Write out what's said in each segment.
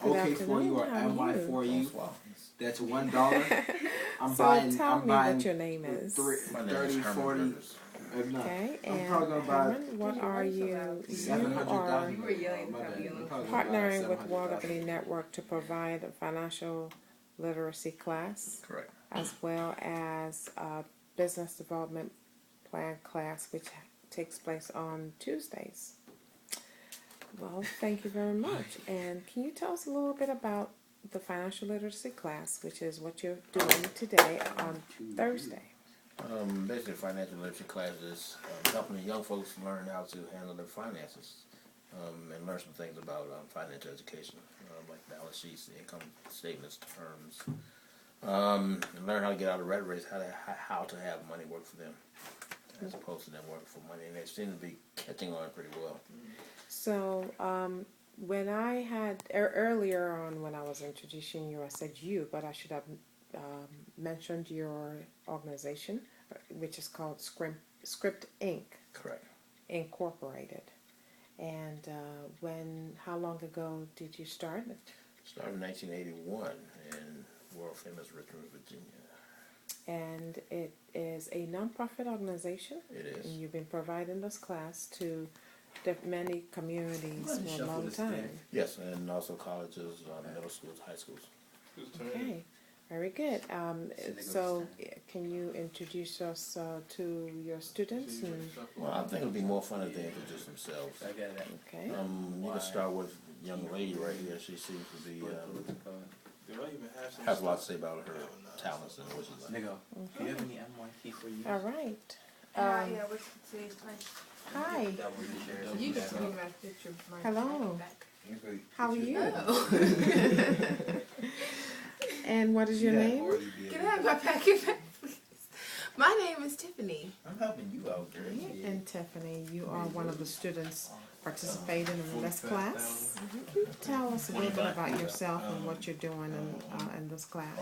OK for you or MY for you. That's $1. I'm buying. Tell I'm me buying what your name is. 30, 40. Okay, I'm and probably gonna buy Herman, what are you? You are partnering with World Ebony Network to provide a financial literacy class. Correct. As well as a business development plan class, which takes place on Tuesdays. Well, thank you very much. And can you tell us a little bit about the financial literacy class, which is what you're doing today on Thursday? Basically, financial literacy class is helping the young folks learn how to handle their finances and learn some things about financial education, like balance sheets, income statements, terms, and learn how to get out of the rat race, how to have money work for them, as opposed to them working for money. And they seem to be catching on pretty well. So, when I had earlier on when I was introducing you, I said you, but I should have mentioned your organization, which is called Script Inc. Correct. Incorporated. And how long ago did you start? Started in 1981 in world famous Richmond, Virginia. And it is a nonprofit organization. It is. And you've been providing this class to many communities for a long time. Yes, and also colleges, middle schools, high schools. Okay, very good. So, can you introduce us to your students? Well, I think it would be more fun if they introduce themselves. Okay. You can start with a young lady right here. She seems to be has a lot to say about her talents and what she's like. Do you have any MYT for you? All right. Yeah, what's today's question? Hi. You can see my picture. Hello. How are you? Oh. And what is your name? Can I have my packet back, please? My name is Tiffany. I'm helping you out, girl. And Tiffany, you are one of the students participating in this class. Can you tell us a little bit about yourself and what you're doing in this class?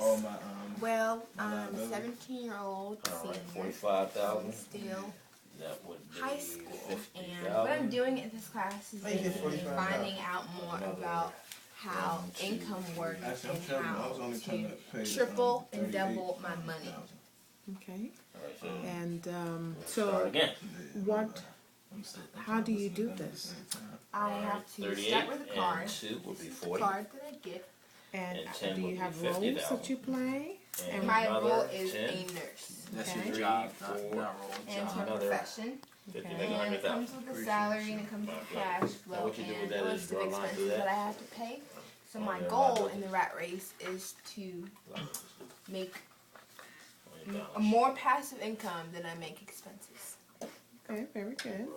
Well, I'm a 17-year-old senior. 45,000. Still That would be high school. And what I'm doing in this class is basically finding out more about how income works and how to triple and double my money. Okay. And start again. how do you do this? I have to start with a card. And 2 would be The 40. card that I get. And And 10 do would you be have 50,000. roles that you play? And My another role is 10. a nurse. That's Okay. your job, 3, not 4, role. And it's my Another profession. 50, Okay. make And it 100,000. comes with a salary and it comes with cash Now flow what you do with and that a is list of draw a line through expenses that. that I have to pay. So Oh, my yeah, goal liability. in the rat race is to make $20. a more passive income than I make expenses. Okay, very good.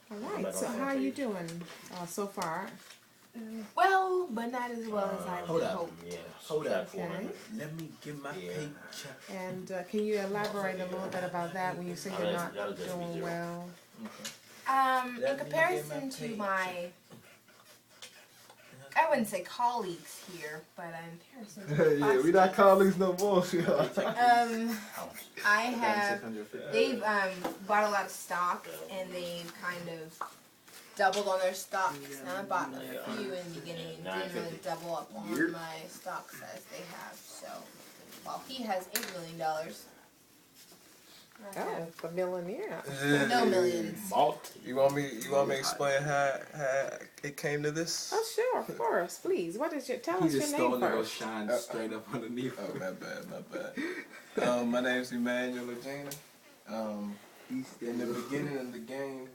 All Back right. So on how are that you page. doing so far? Well, but not as well as I Hold would up. hope. Yeah, Hold up. 400. Let me get my Yeah. paycheck. And can you elaborate a little bit about that when you say you're not That'll just be doing 0. well? In comparison to my, I wouldn't say colleagues here, but in comparison to my Yeah, we not colleagues no more. I have, they've bought a lot of stock and they've kind of doubled on their stocks. Now I bought a few in the beginning and didn't really double up on my stocks as they have. So while he has $8 million, I Oh, have a millionaire. no millions. You want me to explain how it came to this? Oh, sure, of course. Please. What is tell He us just your stole name it. Go first. shine straight up underneath. Oh, my bad. My name's Emmanuel Legina. In the beginning of the game,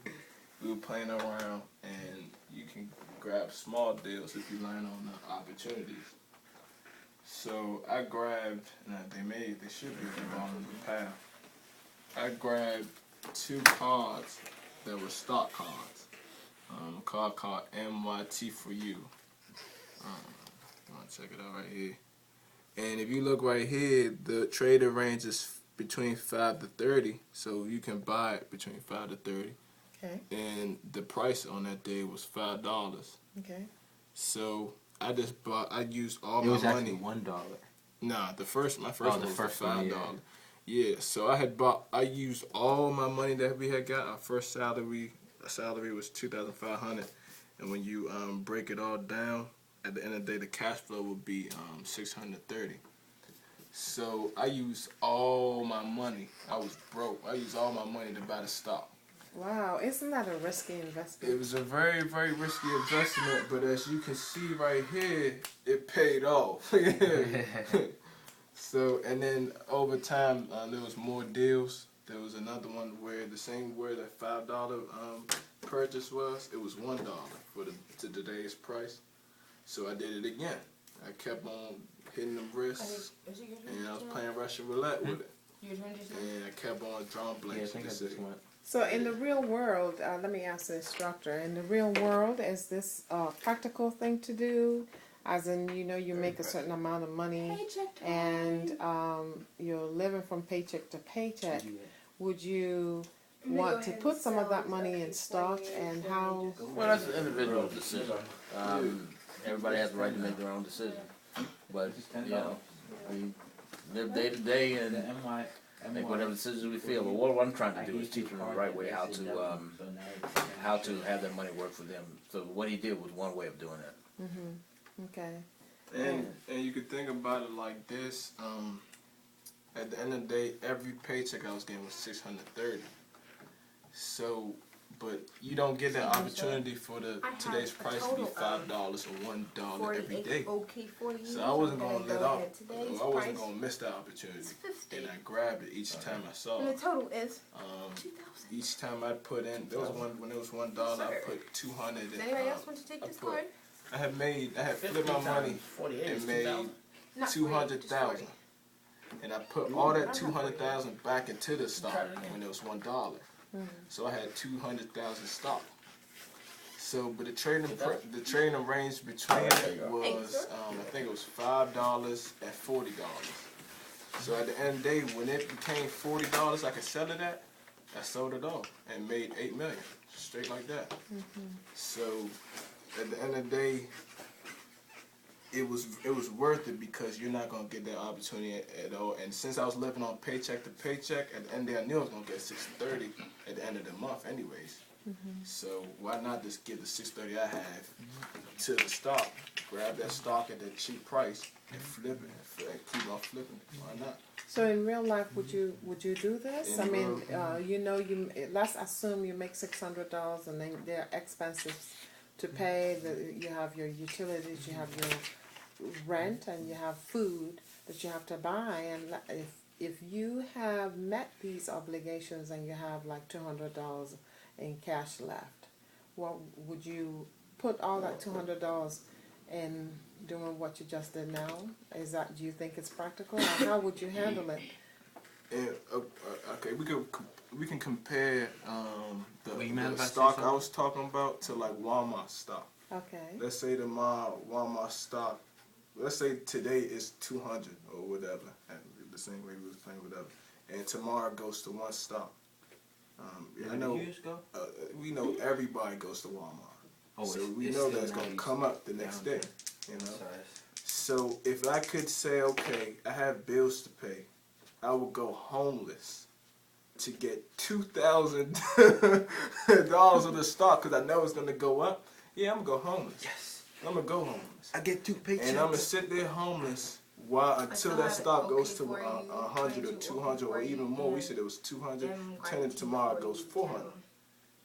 we were playing around, and you can grab small deals if you learn on the opportunities. So I grabbed, they should be on the path. I grabbed 2 cards that were stock cards. A card called MYT for you. You want to check it out right here. And if you look right here, the trader range is between 5 to 30, so you can buy it between 5 to 30. Okay. And the price on that day was $5. Okay. So I used all It my was money. actually $1. Nah, my first Oh, one the was first for one, $5. Yeah, so I used all my money that we had got. Our first salary was $2,500, and when you break it all down at the end of the day, the cash flow would be $630. So I used all my money. I was broke. I used all my money to buy the stock. Wow, isn't that a risky investment? It was a very, very risky investment, but as you can see right here, it paid off. So, and then over time, there was more deals. There was another one where the same where that $5 purchase was, it was $1 for to today's price. So I did it again. I kept on hitting them risks, and I was playing Russian roulette with it. And I kept on drawing blanks. So in the real world, let me ask the instructor, in the real world, is this a practical thing to do? As in, you know, you make a certain amount of money and you're living from paycheck to paycheck. Would you want to put some of that money in stock, and how? Well, that's an individual decision. Everybody has the right to make their own decision. But, you know, we live day to day and make whatever decisions we feel. But what I'm trying to do is teach them the right way how to have their money work for them. So what he did was one way of doing that. Mm-hmm. Okay. And you could think about it like this. At the end of the day, every paycheck I was getting was $630. So, but you don't get that opportunity for today's price to be $5 or $1 every day. So I wasn't gonna let out. I wasn't gonna miss that opportunity, and I grabbed it each time I saw it. And the total is each time I put in, there was one when it was $1, I put 200. Does anybody else want to take this card? I had flipped my money and made 200,000. And I put all that 200,000 back into the stock when it was $1. So I had 200,000 stock. So, but the trading range between it was I think it was $5 and $40. So at the end of the day, when it became $40, I could sell it at. I sold it all and made $8 million straight like that. So at the end of the day, it was worth it because you're not gonna get that opportunity at all. And since I was living on paycheck to paycheck, at the end of the day I knew I was gonna get $630 at the end of the month anyways. So why not just give the $630 I have to the stock, grab that stock at that cheap price and flip it and keep on flipping it. Why not? So in real life, would you do this? I mean, you know, let's assume you make $600 and then there are expenses to pay. You have your utilities, you have your rent, and you have food that you have to buy. And if you have met these obligations and you have like $200 in cash left, what would you put all that $200 in doing what you just did now? Do you think it's practical, or how would you handle it? And, okay, we can compare the stock I was talking about to like Walmart stock. Okay. Let's say Walmart stock. Let's say today is 200 or whatever, and the same way we was playing whatever, and tomorrow goes to one stock. I know. We know everybody goes to Walmart, so we know that's gonna come up the next day. You know. So if I could say, okay, I have bills to pay, I would go homeless to get $2,000 of the stock because I know it's gonna go up. Yeah, I'm gonna go homeless. Yes, I'm gonna go homeless. I get 2 paychecks. And I'm gonna sit there homeless until that stock goes to 100 or 200 or even more. We said it was 200. And tomorrow it goes 400.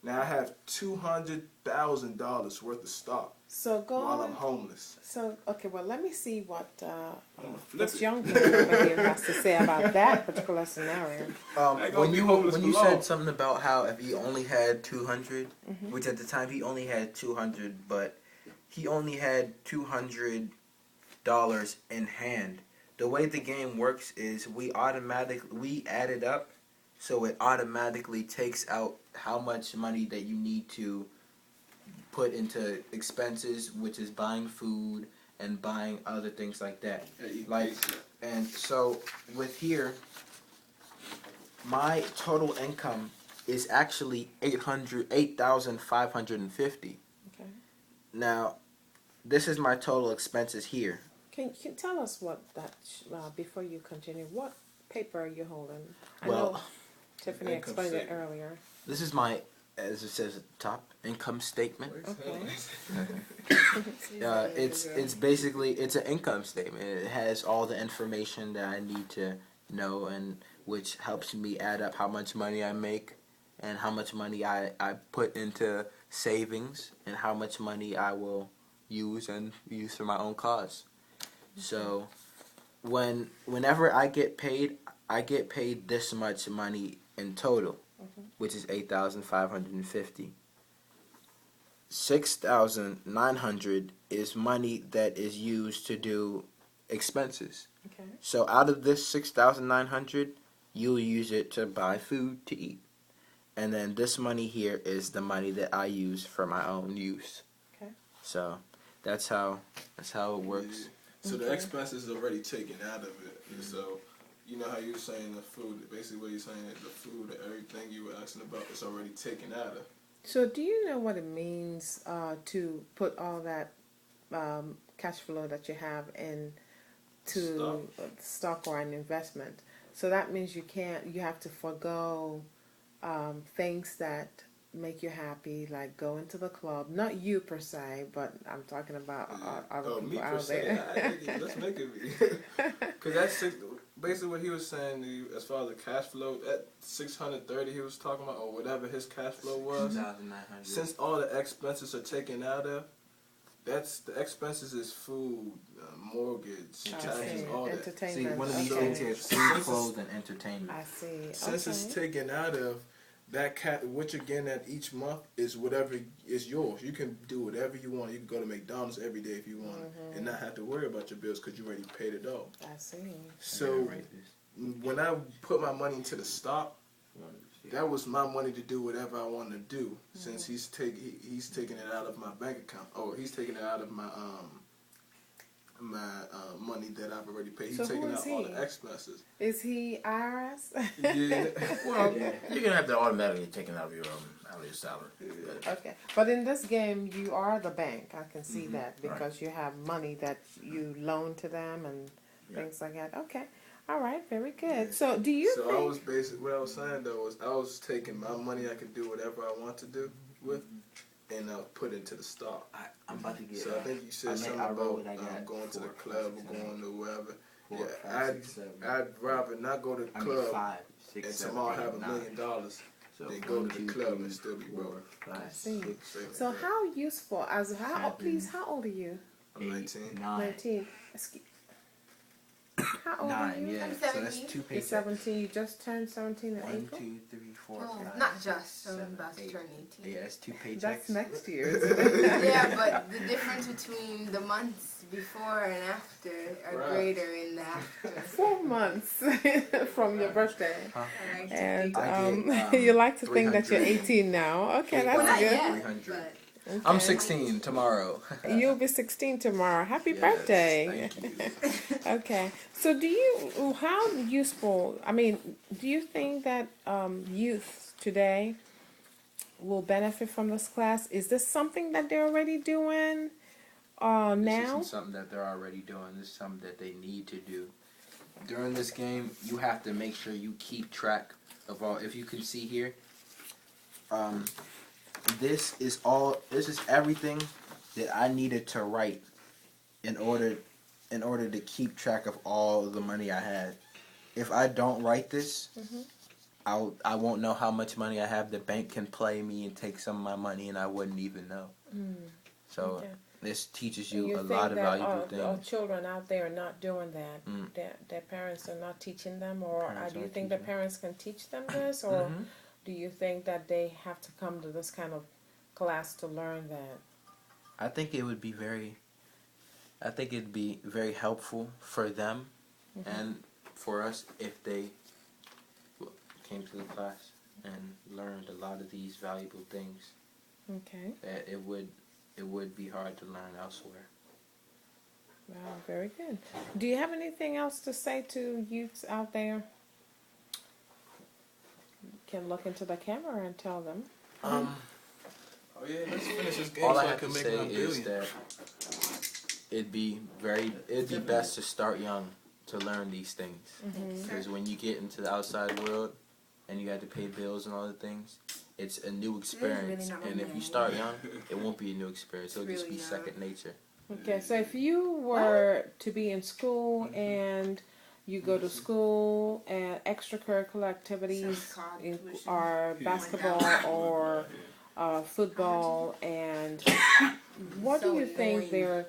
Now I have $200,000 worth of stock. While I'm homeless. So, okay, well, let me see what this young man over here has to say about that particular scenario. When you said something about how if he only had 200, which at the time he only had 200, but he only had $200 in hand. The way the game works is we add it up, so it automatically takes out how much money that you need to put into expenses, which is buying food and buying other things like that. And so with here, my total income is actually $8,550. Okay. Now, this is my total expenses here. Can you tell us what that before you continue? What paper are you holding? I Well, know Tiffany explained it earlier. This is my as it says at the top, income statement. Okay. It's basically it's an income statement. It has all the information that I need to know, and which helps me add up how much money I make, and how much money I put into savings, and how much money I will use for my own cause. So whenever I get paid this much money in total, which is $8,550. $6,900 is money that is used to do expenses. Okay. So out of this $6,900, you'll use it to buy food to eat, and then this money here is the money that I use for my own use. Okay. So that's how it works. Yeah. So the expenses is already taken out of it. Mm-hmm. So you know how you were saying the food, basically what you're saying is the food and everything you were asking about is already taken out of. So do you know what it means to put all that cash flow that you have into stock or an investment? So that means you have to forego things that make you happy, like going to the club. Not you per se, but I'm talking about other people out there. Let's make it me. Because that's basically what he was saying to you, as far as the cash flow, that 630 he was talking about, or whatever his cash flow was. 2,900. Since all the expenses are taken out of, that's the expenses is food, mortgage, taxes, all that. Entertainment. See, one of these So- things here is food, clothes, and entertainment. I see. Since it's taken out of that what you're getting at each month is whatever is yours. You can do whatever you want. You can go to McDonald's every day if you want, and not have to worry about your bills because you already paid it off. I see. So when I put my money into the stock, that was my money to do whatever I want to do. Since he's taking it out of my bank account, or he's taking it out of my money that I've already paid. He's So taking who is out all he? the expenses. Is he IRS? Yeah. Well, you're gonna have to automatically take it out of your salary. Okay, but in this game, you are the bank. I can see that because you have money that you loan to them and things like that. Okay, all right, very good. So, do you So think? I was basically what I was saying though was I was taking my money I could do whatever I want to do with, and put into the stock. I'm about to get. So I think you said something about going to the club or going to wherever. I'd rather not go to the club 5, 6, and 7, tomorrow 8, have $1 9. million So than go 1, to 2, the club 3, and still be 4, broke. 5, I see. 6, So, how useful? How 7, please? How old are you? I'm 19. 9. 19. How old are 9, you? yeah. I'm So that's 17. 2 You're paychecks. 17. You just turned 17 in 1, April. 2, 3, 4, Well, 5. not just. I'm 7, about to 8. turn 18. Yeah, that's 2 paychecks. That's next year. Isn't it? Yeah, but the difference between the months before and after are greater in the after. 4 months from your birthday. I like to And think- I get, you like to think that 300. you're 18 now. Okay, well, that's not good. yet, 300. but Okay. I'm 16 tomorrow. You'll be 16 tomorrow. Happy birthday. Thank you. Okay. So how useful, do you think that youth today will benefit from this class? Is this something that they're already doing This now? isn't something that they're already doing. This is something that they need to do. During this game, you have to make sure you keep track of all. If you can see here, this is everything that I needed to write in order to keep track of all the money I had. If I don't write this, I won't know how much money I have. The bank can play me and take some of my money, and I wouldn't even know. So Okay. this teaches You you a think lot of that valuable our things. children out there are not doing that? Their parents are not teaching them, or Parents do you aren't think the teaching. parents can teach them this, or do you think that they have to come to this kind of class to learn that? I think it'd be very helpful for them and for us if they came to the class and learned a lot of these valuable things Okay. that it would be hard to learn elsewhere. Wow, very good. Do you have anything else to say to youths out there? You can look into the camera and tell them. Oh yeah, let's finish this game All so I I have can to make say my is billion. that it'd be best to start young to learn these things, because when you get into the outside world and you have to pay bills and all the things, it's a new experience, not and if you romantic. start young, it won't be a new experience. It'll just really be not. second nature. Okay, so if you were to be in school and you go to school and extracurricular activities are basketball or football, and what do you think they're?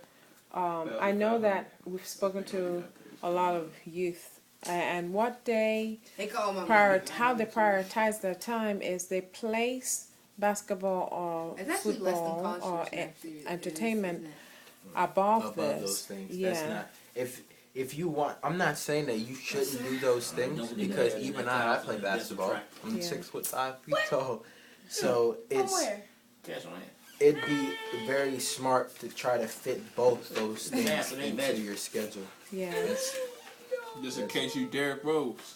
I know that we've spoken to a lot of youth, and what they They call them how they prioritize their time is they place basketball or It's actually less than football college or tuition, actually, it entertainment is, isn't it? above Above this. those things. Yeah. That's not if you want. I'm not saying that you shouldn't do those things because even I play basketball. I'm Yeah. 6'5" tall, so From it's where? it'd be very smart to try to fit both those things into your schedule. Yeah. It's, Just in case you Derrick Rose.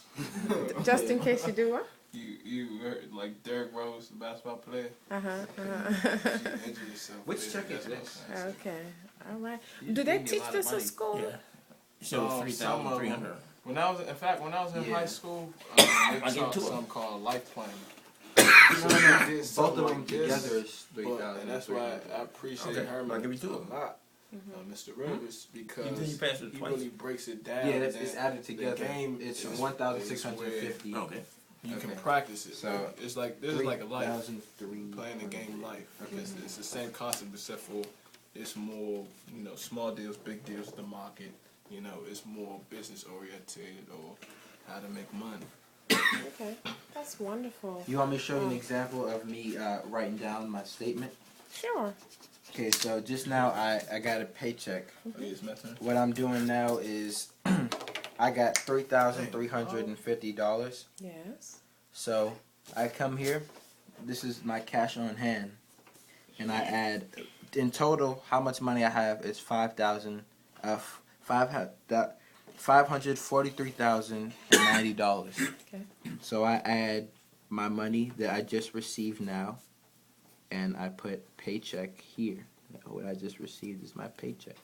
Just in case you do what? You heard like Derrick Rose, the basketball player. Uh huh. You injured yourself. Which check is That's what this? I'm saying. Okay. All right. Do they teach this in school? So Some 3,300. of them. When I was in Yeah. high school, I they get taught two of them. something called life planning. No, They did both something of them like this, together is but- 3,000. and that's why I appreciate Okay, Herman I'll give you two a of them. lot, Mr. Rivers, because You passed it he twice. really breaks it down. Yeah, it's that added the together. game It's is- 1,650. Okay. You can Okay. practice it. So, it's like this is like a life. 3,300. Playing the game life. It's the same concept except for it's more, small deals, big deals, the market. It's more business oriented or how to make money. Okay. That's wonderful. You want me to show you an example of me writing down my statement? Sure. Okay, so just now I got a paycheck. Oh, yeah, it's my turn. What I'm doing now is I got $3,350. Yes. So I come here. This is my cash on hand, and I add in total how much money I have is $543,090. Okay. So I add my money that I just received now, and I put paycheck here. What I just received is my paycheck,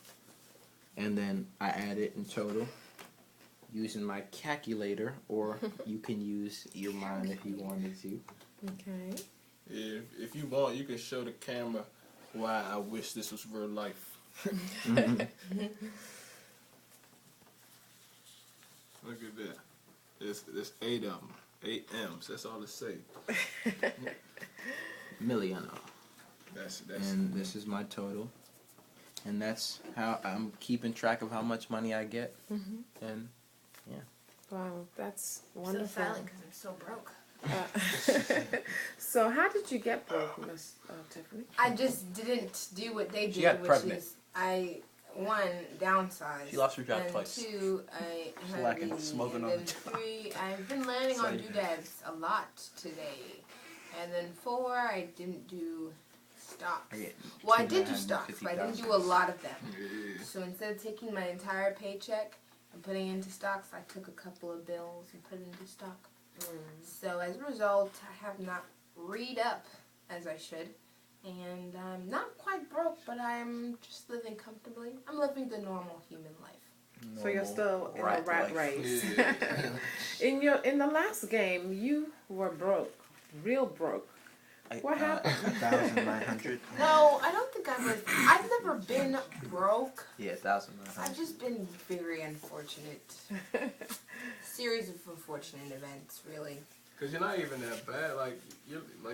and then I add it in total using my calculator, or you can use your mind if you wanted to. Okay. If you want, you can show the camera why I wish this was real life. Look at that. There's 8 of them. 8 M's. That's all it say. Million. That's And this is my total. And that's how I'm keeping track of how much money I get. And Wow, that's I'm so wonderful. silent because I'm so broke. So how did you get broke, Miss Tiffany? I just didn't do what they She did, got which pregnant. is I one downsized. She lost her job and twice. 2, I had Slacking, a baby, smoking and on then the job. 3, I've been landing on doodads a lot today, and then 4, I didn't do stocks. Well, I did do stocks, but I didn't do a lot of them. So instead of taking my entire paycheck and putting into stocks, I took a couple of bills and put it into stock. So as a result, I have not read up as I should. And I'm not quite broke, but I'm just living comfortably. I'm living the normal human life. So you're still in a rat race. Yeah. In the last game, you were broke, real broke. What happened? 1,900. No, I don't think I was. I've never been broke. Yeah, 1,900. I've just been very unfortunate. Series of unfortunate events, really. Because you're not even that bad. Like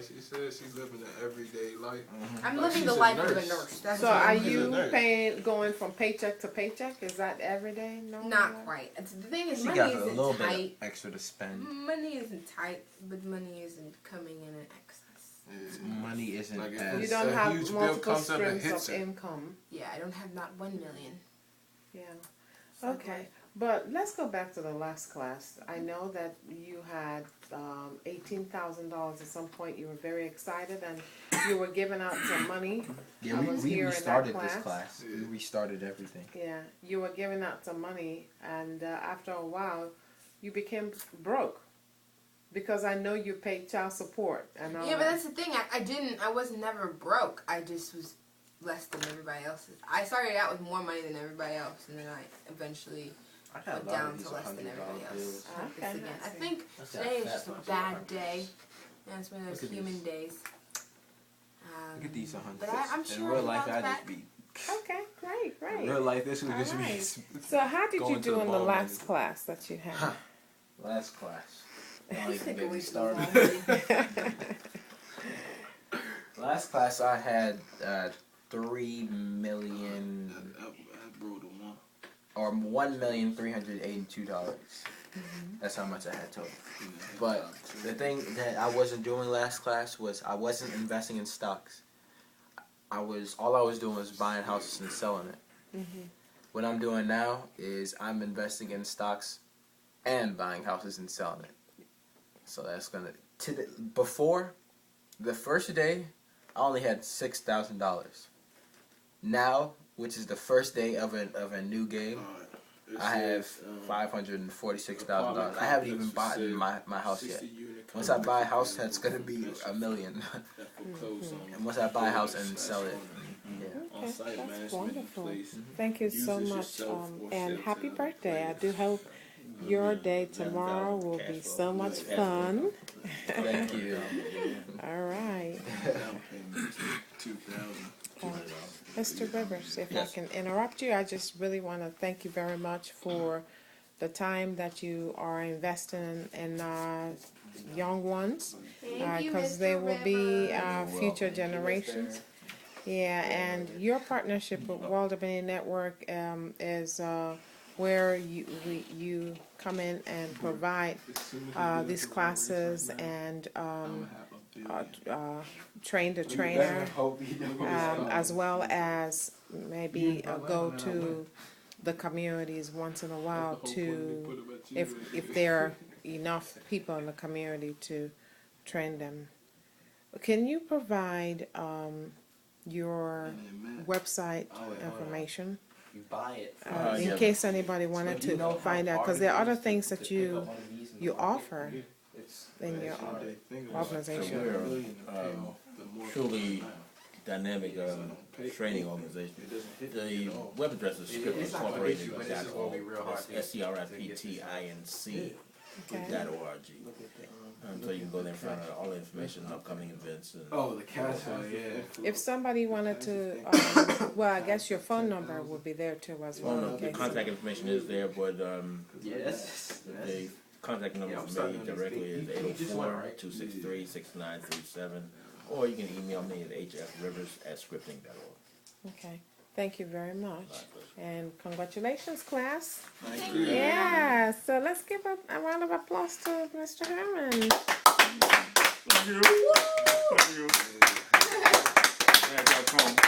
she said, she's living an everyday life. I'm Like, living she's the a life of a nurse. nurse. That's So what are I'm She's a you nurse. going from paycheck to paycheck? Is that every day? No. Not quite. The thing is, She money got a isn't little bit tight. extra to spend. Money isn't tight, but money isn't coming in excess. Yeah. Money isn't Like if as... You a don't have huge bill multiple comes up and streams hits of her. income. Yeah, I don't have not 1 million. Yeah. So Okay, but let's go back to the last class. I know that you had $18,000 at some point. You were very excited, and you were giving out some money. Yeah, I we was here in that restarted this class. class. We restarted everything. Yeah, you were giving out some money, and after a while, you became broke because I know you paid child support and all Yeah, but that. that's the thing. I was never broke. I just was less than everybody else's. I started out with more money than everybody else, and then I eventually I got went down to less than everybody else. Okay, Like this again. I I see. think That's that today is fat just a bunch of bad arms. day. And it's one of those human days. Look at these 100. But I'm sure in real he life, bounce I back. just be. Okay, great, In great. real life, this would just be. Alright. So how did you Going to do the in the ball last game. class that you had? Huh. Last class. I'll even get me Take started. away Last class I had 3 million I wrote a one. or $1,382,000. That's how much I had total. But the thing that I wasn't doing last class was I wasn't investing in stocks. All I was doing was buying houses and selling it. What I'm doing now is I'm investing in stocks and buying houses and selling it. So that's gonna before the first day I only had $6,000. Now, which is the first day of a new game, I have $546,000. I haven't even bought my house yet. Once I buy a house, that's gonna be $1 million. And once I buy a house and sell it, yeah. Okay, that's wonderful. Thank you so much, and happy birthday. I do hope your day tomorrow will be so much fun. Thank you. All right. Mr. Rivers, if Yes. I can interrupt you, I just really want to thank you very much for the time that you are investing in young ones, Thank you, because Mr. they will be Rivers. future generations. Yeah, and your partnership with World Ebony Network is where you come in and provide these classes and train the trainer, as well as maybe go to the communities once in a while to, if there are enough people in the community to train them. Can you provide your website information You buy it. in yeah. case anybody wanted to find out? Because there are other things that you offer in your organization. We're truly dynamic training organization. The web address is scriptincorporated.org. That's SCRIPTINC.org. So you can go there and find out all the information, upcoming events. And Oh, the carousel, yeah. If somebody wanted to, well, I guess your phone number will be there too as well. the Okay. contact information is there, but Yes. the contact number for me directly is 804-263-6937, or you can email me at hfrivers@scripting.org. Okay. Thank you very much. And congratulations, class. Thank you. Yeah. So let's give a round of applause to Mr. Herman. Thank you. Thank you.